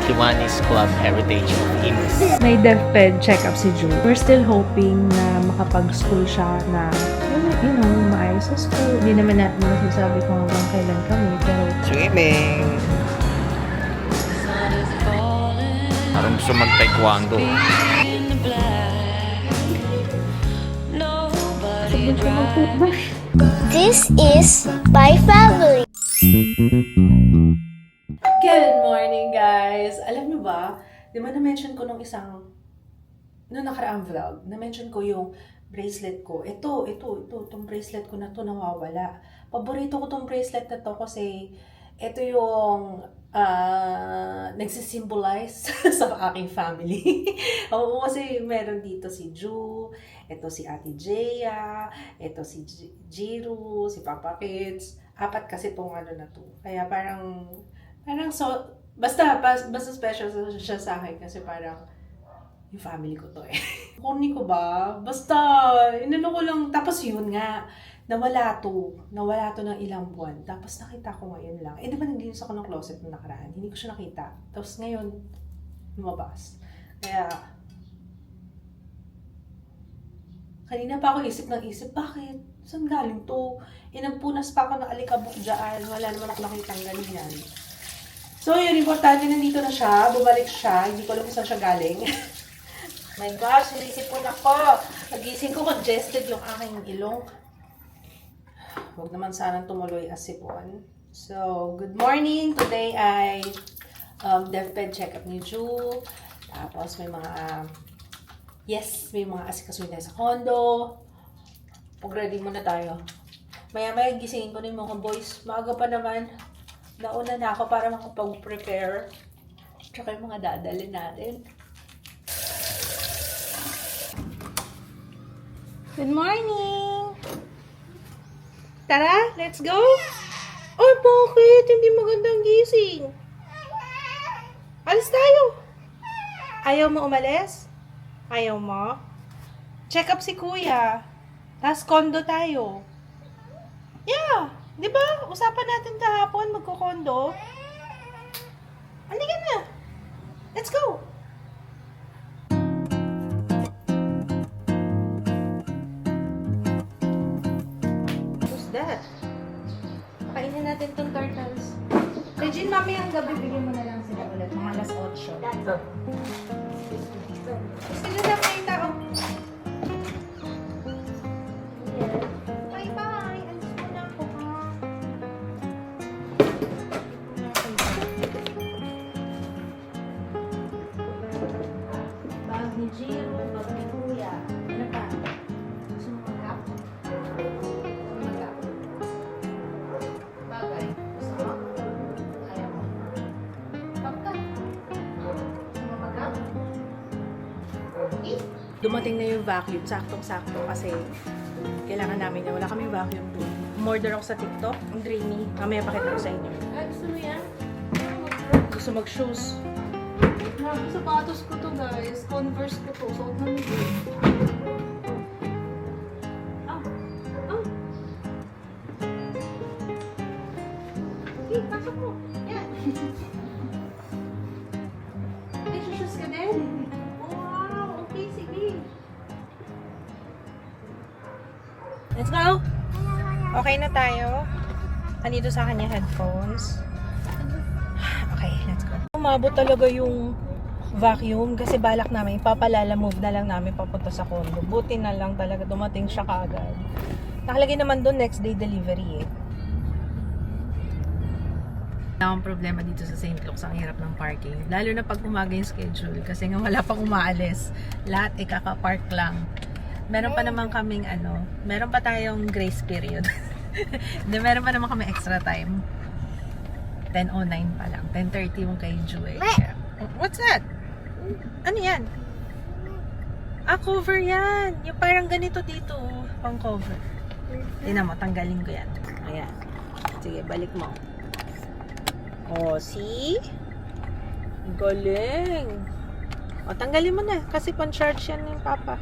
Kiwanis Club Heritage of Imus. May DepEd check-up si June. We're still hoping na makapag-school siya na, maayos sa school. Hindi naman natin masasabi kung hanggang kailan kami, pero Swimming! Parang gusto mag-taekwondo. This is my family. good morning, guys! Alam niyo ba, di ba na-mention ko nung nakaraang vlog, na-mention ko yung bracelet ko. Itong bracelet ko na to nawawala. Paborito ko tong bracelet na to kasi ito yung nagsisimbolize sa aking family. Oo, kasi meron dito si Ju, ito si Ate Jaya, ito si Jiru, si Papa Kids. 4 kasi tong na to. Kaya parang so, basta special siya sa akin kasi parang yung family ko to eh. Corny ko ba? Basta, inano ko lang, tapos yun nga, nawala to ng ilang buwan. Tapos nakita ko ngayon lang. Di ba naglinis ako ng closet na nakaraan? Hindi ko siya nakita. Tapos ngayon, lumabas. Kaya, kanina pa ako isip, bakit? Saan galing to? Nagpunas pa ako ng alikabok dyan. Wala naman ako nakitang galingan. So, yun, importante, nandito na siya. Bumalik siya. Hindi ko alam kung saan siya galing. My gosh, sinisipon ako. Nagising ko, congested yung aking ilong. Huwag naman sanang tumuloy as sipon. So, good morning. Today ay DepEd check-up ni Ju. Tapos may mga asikasuhin tayo sa condo. Pag-ready muna tayo. Maya-maya gisingin ko na yung mga boys. Maaga pa naman. Nauna na ako para makapag-prepare. Tsaka yung mga dadalhin natin. Good morning! Tara, let's go! Oh, bakit? Hindi magandang gising. Alis tayo! Ayaw mo umalis? Ayaw mo? Check up si kuya. Tapos condo tayo. Yeah! Di ba? Usapan natin kahapon magko-condo. Halika na! Let's go! That. Pakainin natin tong turtles. Regine, mamayang gabi, bigyan mo na lang sila ulit. Mga alas 8. Sino na may tao? Bye-bye! Alis mo na ako, ha? Bag ni Jiro, bag ni Kuya. Ano pa? Gusto mo mag-up? Dumating na yung vacuum, saktong-sakto kasi kailangan namin na wala kaming vacuum doon. Umorder ako sa TikTok, ang dreamy. Mamaya pakita ko sa inyo. Ay, gusto mo yan? Gusto mag-shoes. Grabe, sapatos ko to, guys. Converse ko to. Suot na nito. Okay, pasok mo. Yan. May shoes ka din? Wow, okay, sige. Let's go! Okay na tayo. Andito sa kanya headphones. Okay, let's go. Umabot talaga yung vacuum kasi balak namin, move na lang namin papunta sa condo. Buti na lang talaga dumating siya kaagad. Nakalagay naman doon next day delivery eh. Ang problema dito sa St. Luke's, ang hirap ng parking. Lalo na pag umaga yung schedule kasi nga wala pang umaalis. Lahat ay kaka-park lang. Meron pa naman kaming meron pa tayong grace period. Meron pa naman kami extra time. 10:09 pa lang. 10:30 yung kay Joy. What's that? Ano yan? Cover yan. Yung parang ganito dito. Pang cover. Tingnan mo, tanggalin ko yan. Ayan. Sige, balik mo. Oh, see? Galing. O, tanggalin mo na. Kasi pan-charge yan ng papa.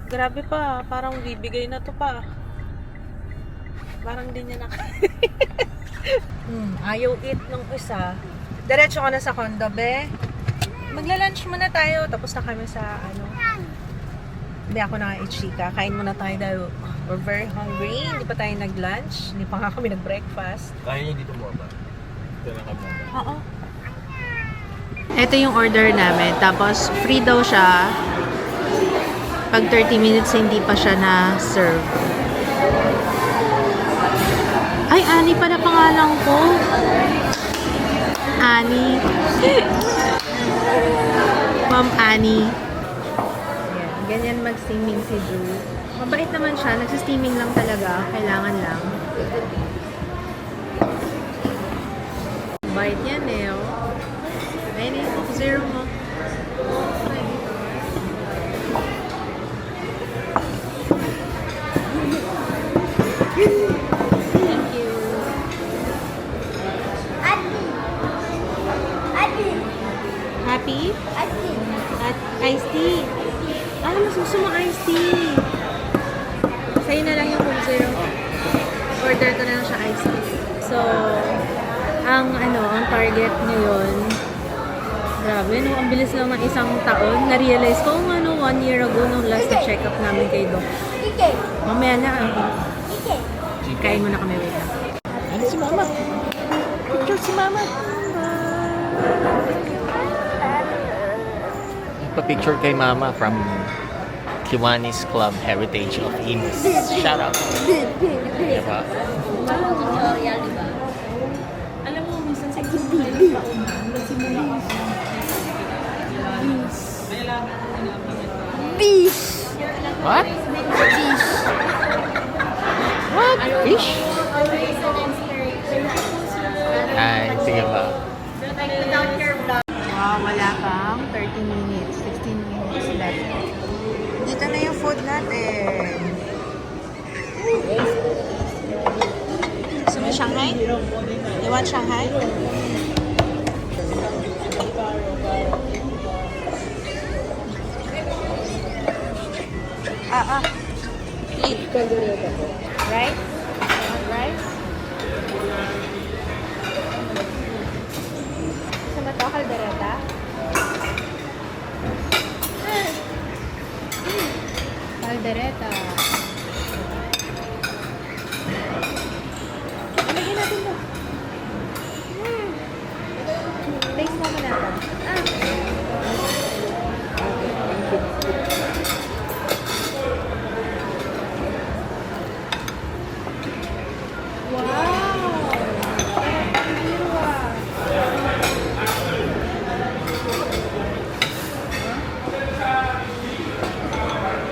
Grabe pa. Parang bibigay na to pa. Parang din niya ayaw eat nung isa. Diretso ka na sa condo, be. Magla-lunch muna tayo. Tapos na kami sa ano. Hindi ako naka-ichika. Kain muna tayo dahil we're very hungry. Hindi pa tayo nag-lunch. Hindi pa nga kami nag-breakfast. Kaya niya dito mo ba? Ito lang kami. Oo. Ito yung order namin. Tapos, free daw siya. Pag 30 minutes, hindi pa siya na-serve. Ay, Annie pala pangalan ko. Annie. Ma'am Annie. Ayan, ganyan mag-steaming si Drew. Mabait naman siya. Nagsisteaming lang talaga. Kailangan lang. Bait yan eh. Oh. Ayun yung Coke Zero mo. Thank you. Happy? At iced tea. Ah, mas gusto mo iced tea. Sa'yo na lang yung Coke Zero. Order ko na lang siya iced tea. So, ang target ngayon, grabe, no? Ang bilis lang ng isang taon. Na-realize ko, 1 year ago, nung last na check-up namin kay Doc. Mamaya na, kain mo na kami, wait lang. Ano si Mama? Picture si Mama. Pa-picture kay Mama from Kiwanis Club Heritage of Imus. Shout out. Diba? Tutorial, di ba? Alam mo, minsan sa tutorial pa nagsimula ka sa Fish. What? What? Fish? Ay, sige ba? Wow, wala pang 30 minutes, 16 minutes left. Dito na yung food natin. Gusto mo Shanghai? You want Shanghai? Eat. Right? Right? Gusto mo ito, kaldereta? Kaldereta. Lagyan natin ito. Taste mo natin.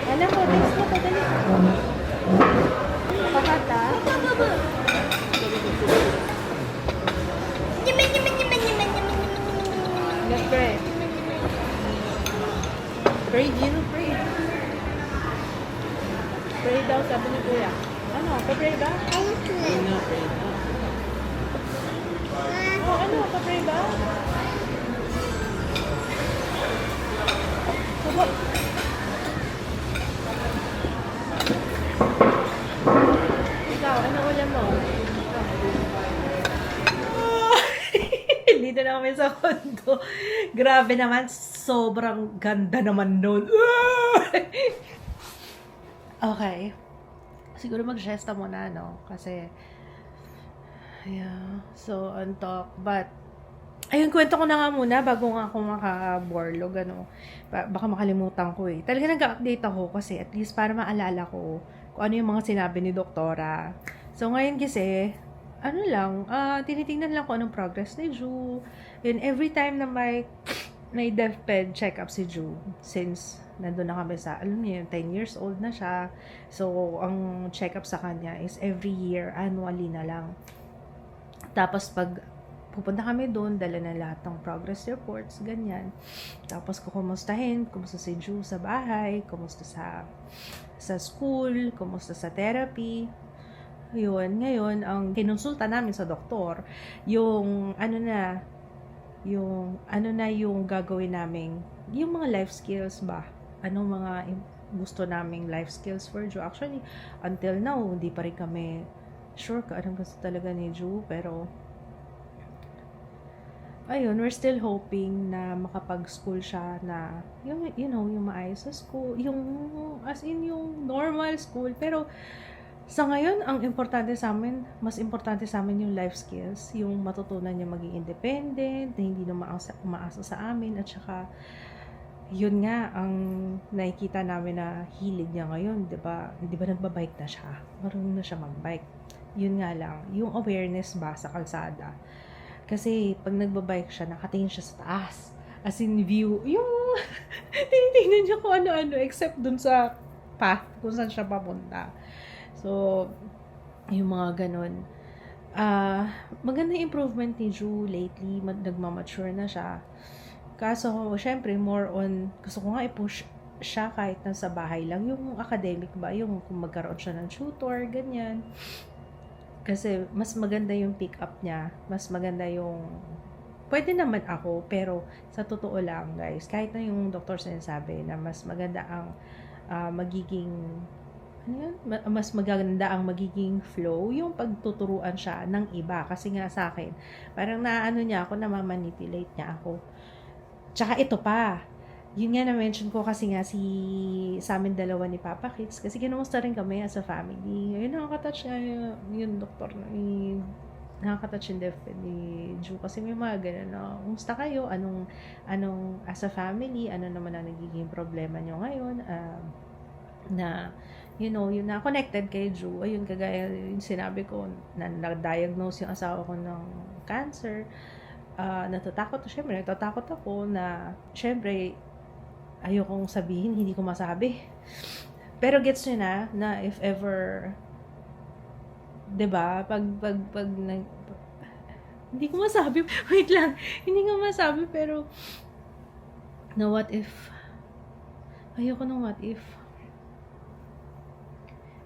Anak ko, taste mo ito. Dali. Pakata. Let's pray. Pray, Gino, pray. Pray daw, sabi ni Kuya. Ano, pa-pray ba? Oh, ano, pa-pray ba? Sabo. Ikaw, ano ulam mo? Dito na kami sa condo. Grabe naman, sobrang ganda naman nun. Okay. Siguro mag-siesta muna, no? Kasi, yeah. So, on top. But, ayun, kwento ko na nga muna bago nga ako makaborlog, ano. Baka makalimutan ko eh. Talaga nag-update ako kasi at least para maalala ko kung ano yung mga sinabi ni Doktora. So, ngayon kasi, ano lang, tinitingnan lang ko anong progress ni Ju. And every time na may DevPed check-up si Ju, since nandun na kami sa, alam niyo, 10 years old na siya. So, ang check-up sa kanya is every year, annually na lang. Tapos, pag pupunta kami doon, dala na lahat ng progress reports, ganyan. Tapos, kumustahin, kumusta si Ju sa bahay, kumusta sa school, kumusta sa therapy. Yun, ngayon, ang kinonsulta namin sa doktor, yung yung gagawin namin, yung mga life skills ba? Anong mga gusto naming life skills for Ju? Actually, until now, hindi pa rin kami sure ka anong gusto talaga ni Ju, pero ayun, we're still hoping na makapag-school siya na, yung, yung maayos sa school, yung, as in, yung normal school. Pero, sa ngayon, ang importante sa amin, mas importante sa amin yung life skills, yung matutunan niya maging independent, na hindi na umaasa sa amin, at saka, yun nga, ang nakikita namin na hilig niya ngayon, di ba nagbabike na siya, marunong na siya magbike. Yun nga lang, yung awareness ba sa kalsada. Kasi, pag nagbabike siya, nakatingin siya sa taas. As in view, yung, tinitingnan niya kung ano-ano, except dun sa path, kung saan siya papunta. So, yung mga ganun. Maganda yung improvement ni Ju lately. Nagmamature na siya. Kaso, syempre, more on, gusto ko nga i-push siya kahit nasa bahay lang. Yung academic ba, yung kung magkaroon siya ng tutor, ganyan. Kasi, mas maganda yung pick up niya. Mas maganda yung, pwede naman ako, pero sa totoo lang, guys, kahit na yung doktor sinasabi na mas maganda ang magiging, mas maganda ang magiging flow yung pagtuturuan siya ng iba. Kasi nga sa akin, parang naano niya ako, namamanipulate niya ako. Tsaka ito pa, yun nga na-mention ko kasi nga sa amin dalawa ni Papa Kids, kasi kinumusta rin kami as a family. Ayun, nakakatouch nga yung doktor, nakakatouch yung death ni Ju, kasi may mga ganun na, kumusta kayo, anong as a family, ano naman ang nagiging problema nyo ngayon, na yun na connected kay Ju. Ayun, kagaya yung sinabi ko, na nag-diagnose yung asawa ko ng cancer. Natatakot ako na, syempre, ayokong sabihin, hindi ko masabi. Pero gets nyo na if ever, 'di ba, pag hindi ko masabi, wait lang, hindi ko masabi, pero, na what if, ayoko ng what if.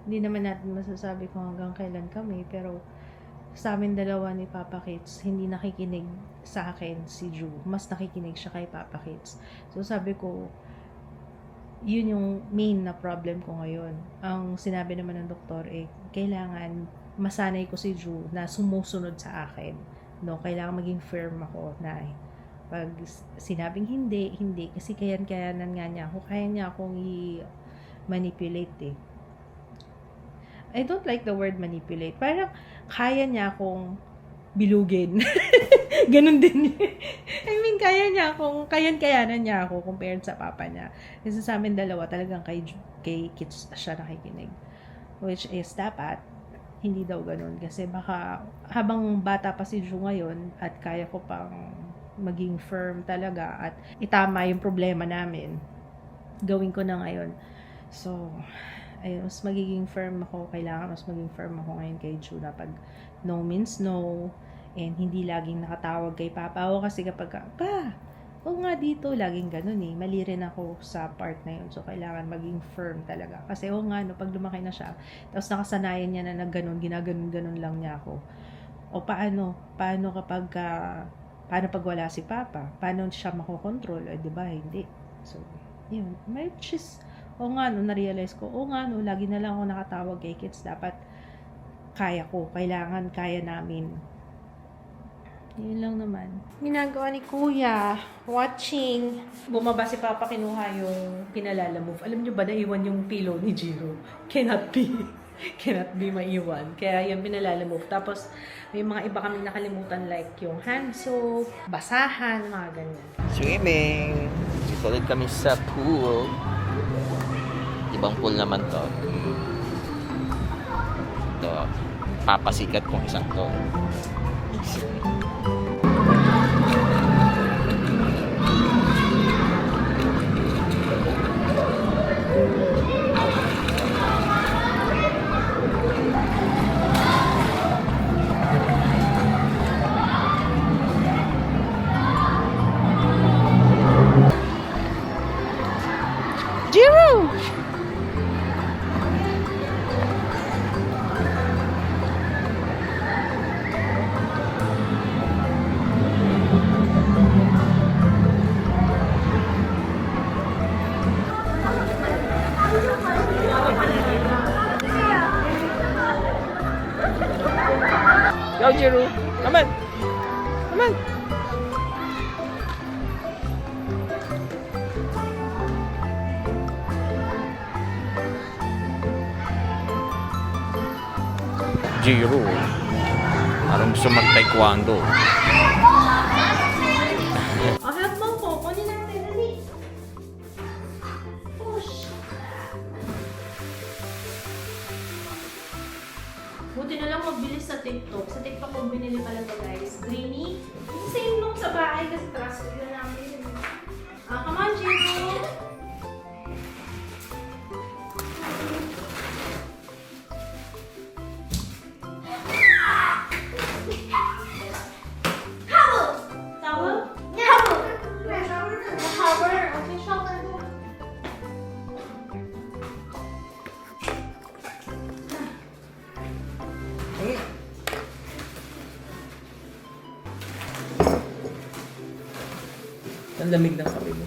Hindi naman natin masasabi kung hanggang kailan kami, pero sa amin dalawa ni Papa Kids, hindi nakikinig sa akin si Ju. Mas nakikinig siya kay Papa Kids. So sabi ko, yun yung main na problem ko ngayon. Ang sinabi naman ng doktor, kailangan masanay ko si Ju na sumusunod sa akin. No, kailangan maging firm ako na pag sinabing hindi. Kasi kayan-kayanan nga niya ako. Kaya niya akong i-manipulate I don't like the word manipulate. Parang kaya niya akong bilugin. Ganun din. I mean, kayan-kayanan niya ako compared sa papa niya. Kasi sa amin dalawa, talagang kay Kids siya nakikinig. Which is dapat, hindi daw ganun. Kasi baka, habang bata pa si Ju ngayon, at kaya ko pang maging firm talaga, at itama yung problema namin, gawin ko na ngayon. So, ayun, mas magiging firm ako. Kailangan mas maging firm ako ngayon kay Ju na pag no means no, and hindi laging nakatawag kay Papa. O kasi kapag, oo nga dito, laging ganun mali rin ako sa part na yun. So, kailangan maging firm talaga. Kasi nga, pag lumaki na siya, tapos nakasanayan niya na ginaganon-ganon lang niya ako. O paano kapag, paano pag wala si Papa? Paano siya makokontrol? Diba? Hindi. So, yun. Which is, na-realize ko, lagi na lang ako nakatawag kay Kids. Dapat, kaya namin. Yun lang naman. Ginagawa ni Kuya, watching. Bumaba si Papa, kinuha yung pinalala move. Alam nyo ba, naiwan yung pillow ni Jiro? Cannot be maiwan. Kaya yung pinalala move. Tapos, may mga iba kami nakalimutan like yung hand soap, basahan, mga ganyan. Swimming! Dito ulit kami sa pool. Ibang pool naman to. Ito, papasikat kong isang to. Jiro! Jiro. Parang gusto mag-taekwondo. Have mo po. Kunin natin. Dali. Push. Buti na lang mabilis sa TikTok. Sa TikTok ko binili pala to guys. Greeny. Yung same nung sa bahay kasi trust ko namin. Come on, Jiro. Towel? Shower. Okay, shower. Ang lamig ng kamay mo.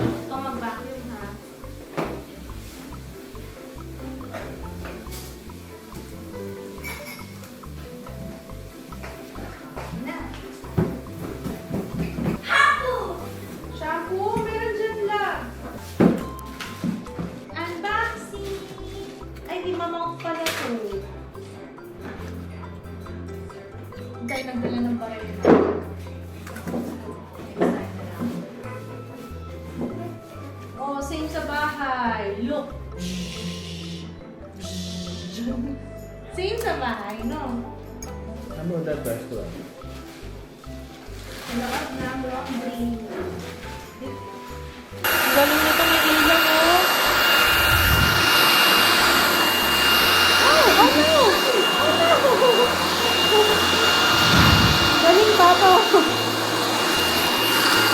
Ito mag-vacuum ha. Shampoo! Meron dyan lang! Unboxing! Ay, di mamount pala to. Dahil nagdala ng baril. Oh, same sa bahay. Look. Same sa bahay, no? Ano that restaurant? Lakas na mo ang brain. Galing nito, may ilaw, oh. Galing pa to.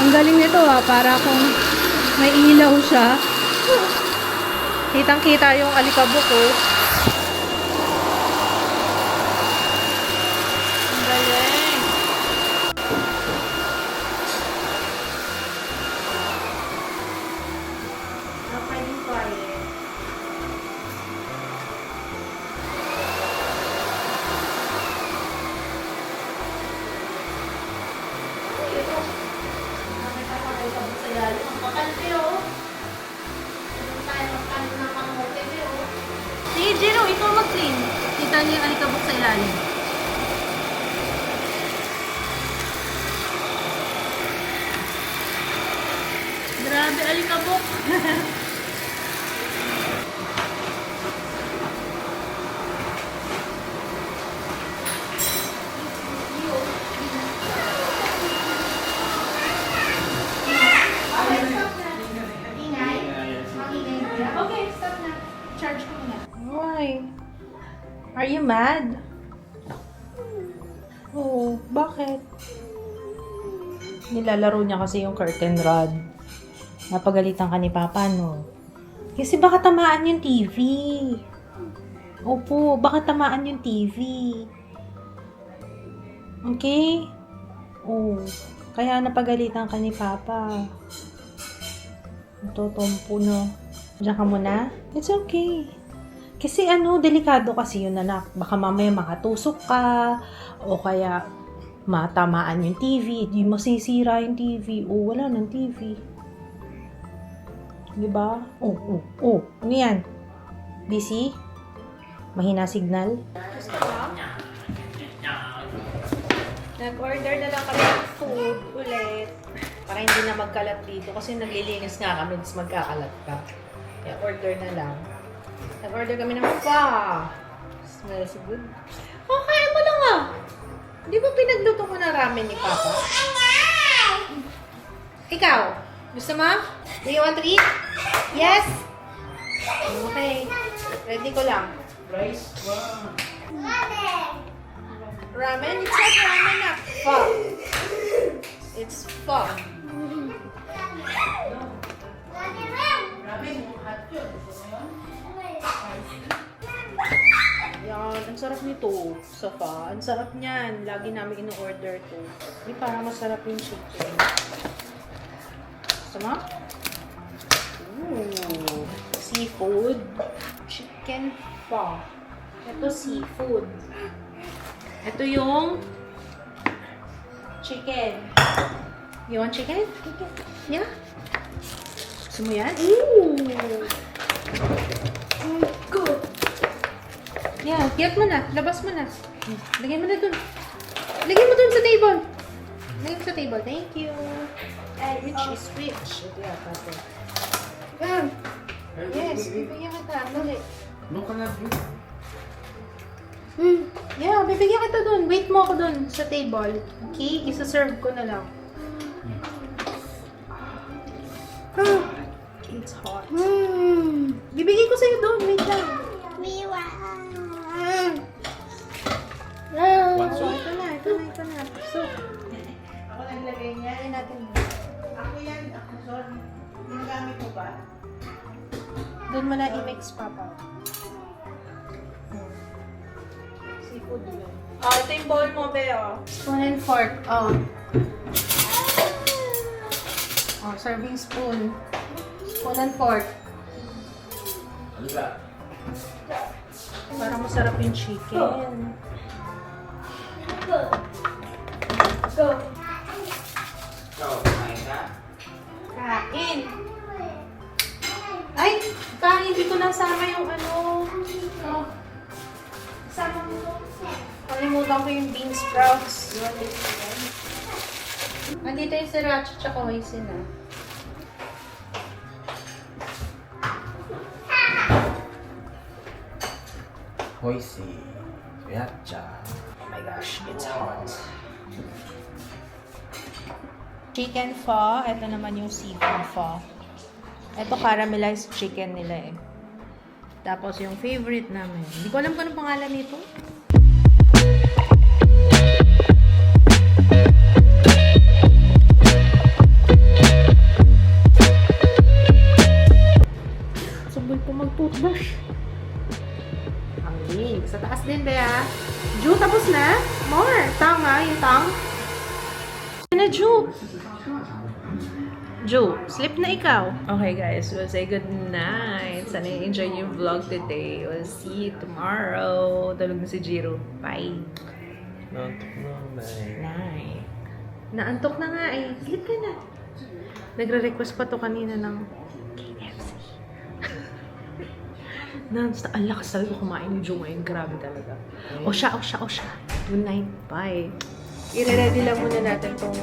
Ang galing nito para kung may ilaw siya. Kitang-kita yung alikabok, oh. Ang galing. Pwedeng quiet. Ito. Nakita ko kayo sa ilalim. Ang pakalpi, oh. Meron tayo magkano ng mga hotel, oh. Si Jiro, ikaw mag-clean. Kita niyo yung alikabok sa ilalim. Grabe, alikabok. Okay, stop na. Charge ko na. Why? Are you mad? Oh, bakit? Nilalaro niya kasi yung curtain rod. Napagalitan ka ni Papa, no? Kasi baka tamaan yung TV. Opo, baka tamaan yung TV. Okay? Oh, kaya napagalitan ka ni Papa. Ito, tompo, no? Diyan ka muna? It's okay. Kasi delikado kasi yun, anak. Baka mamaya makatusok ka, o kaya matamaan yung TV, di masisira yung TV, o wala ng TV. Diba? Ano yan? Busy? Mahina signal? Nag-order na lang kami ng food ulit para hindi na magkalat dito kasi naglilinis nga kami, tapos magkakalat ka. Kaya order na lang. Nag-order kami ng pho. Smells good. Oh, kaya mo lang ah. Di ba pinagluto ko na ramen ni Papa? Ikaw, gusto mo? Do you want to eat? Yes? Okay. Ready ko lang. Rice? Wow. Ramen? It's not ramen na. Pho. It's pho. Yan, ang sarap nito. Sofa. Ang sarap niyan. Lagi namin in-order to. Hindi para masarap yung chicken. Gusto mo? Ooh. Seafood. Chicken pho. Ito seafood. Ito yung chicken. You want chicken? Yeah? Gusto mo yan? Ooh! Good. Yeah, get mo na. Labas mo na. Lagay mo na dun. Lagay mo dun sa table. Lagay mo sa table. Thank you. Switch. Ito yata ito. Yan. Yes, bibigyan kita. Dali. Yeah, bibigyan kita dun. Wait mo ako dun sa table. Okay? Isa-serve ko na lang. It's hot. Bibigay ko sa'yo dun. Wait lang. One soup? Ito na. So, Ako naglagay niya. lagay natin yun. Ako yan. Ako, sorry. Ginagamit mo ba? Doon mo na i-mix, Papa. Seafood yun. Oh, ito yung bowl mo, Beo. Spoon and fork. Oh. Oh, serving spoon. Spoon and fork. Para masarap yung chicken. Kain. Ay, hindi ko nasama yung ano. Oh. Sama mo to. Kalimutan ko yung bean sprouts. Andito yung sriracha tsaka hoisin na. Hoisin. Sriracha. Oh my gosh, it's hot. Chicken pho. Ito naman yung seafood pho. Ito caramelized chicken nila eh. Tapos yung favorite namin. Hindi ko alam kung anong pangalan nito. Sabay ko mag-toothbrush. Ang lig. Sa taas din, Bea. Ju, tapos na? More. Tanga, yung tang. Na, Ju. Ju, sleep na ikaw. Okay guys, we'll say good night. Sana enjoy yung vlog today. We'll see you tomorrow. Tulog na si Jiro. Bye. Night. Naantok na nga eh. Sleep ka na. Nagre-request pa to kanina ng KFC. Non-stop. Ang lakas talaga kumain ni Ju ngayon. Grabe talaga. O siya. Good night. Bye. I-ready lang muna natin tong